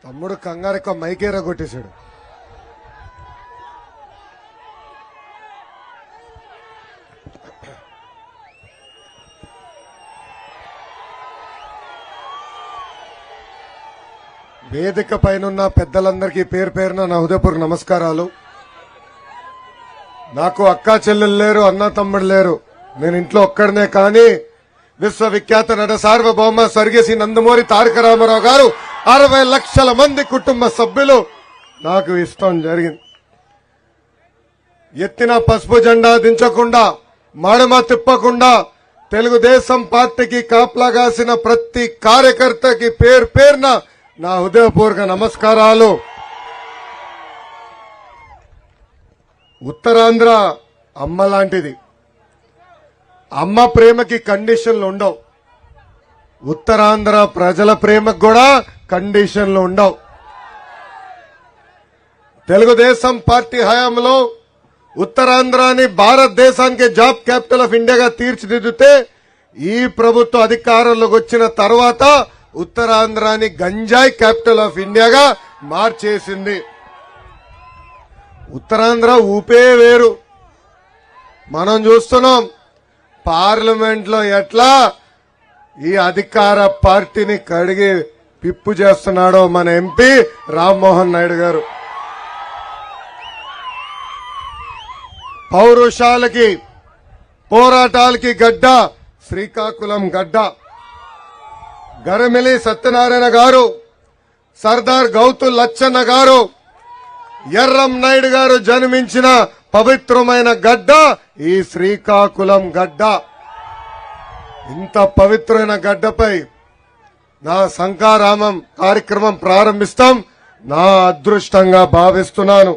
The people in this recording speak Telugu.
తమ్ముడు కంగారెక్క మైకేరా కొట్టేశాడు. వేదిక పైనున్న పెద్దలందరికీ పేరు పేరున నా హృదయపూర్వక నమస్కారాలు. నాకు అక్కా చెల్లెలు లేరు, అన్న తమ్ముడు లేరు. నేను ఇంట్లో ఒక్కడనే. కానీ విశ్వవిఖ్యాత నట సార్వభౌమ స్వర్గీయ నందమూరి తారక రామారావు గారు 60 లక్షల మంది కుటుంబ సభ్యులు నాకు ఇష్టం జరిగింది. ఎత్తిన పసుపు జెండా దించకుండా, మడమ తిప్పకుండా తెలుగుదేశం పార్టీకి కాపలాగాసిన ప్రతి కార్యకర్తకి పేరు పేరున నా హృదయపూర్వక నమస్కారాలు. ఉత్తరాంధ్ర అమ్మ లాంటిది. అమ్మ ప్రేమకి కండిషన్లు ఉండవు. ఉత్తరాంధ్ర ప్రజల ప్రేమకు కూడా కండిషన్లు ఉండవు. తెలుగుదేశం పార్టీ హయాంలో ఉత్తరాంధ్రాని భారతదేశానికి జాబ్ క్యాపిటల్ ఆఫ్ ఇండియాగా తీర్చిదిద్దితే ఈ ప్రభుత్వ అధికారంలోకి వచ్చిన తర్వాత ఉత్తరాంధ్రాని గంజాయి క్యాపిటల్ ఆఫ్ ఇండియాగా మార్చేసింది. ఉత్తరాంధ్ర ఊపే వేరు. మనం చూస్తున్నాం పార్లమెంట్ లో ఎట్లా ఈ అధికార పార్టీని కడిగి పిప్పు చేస్తున్నాడో మన ఎంపీ రామ్మోహన్ నాయుడు గారు. పౌరుషాలకి పోరాటాలకి గడ్డ శ్రీకాకుళం గడ్డ. గరమిలి సత్యనారాయణ గారు, సర్దార్ గౌతు లచ్చన్న గారు, ఎర్రం నాయుడు గారు జన్మించిన పవిత్రమైన గడ్డ ఈ శ్రీకాకుళం గడ్డ. ఇంత పవిత్రమైన గడ్డపై నా శంఖారామం కార్యక్రమం ప్రారంభిస్తాం. నా అదృష్టంగా భావిస్తున్నాను.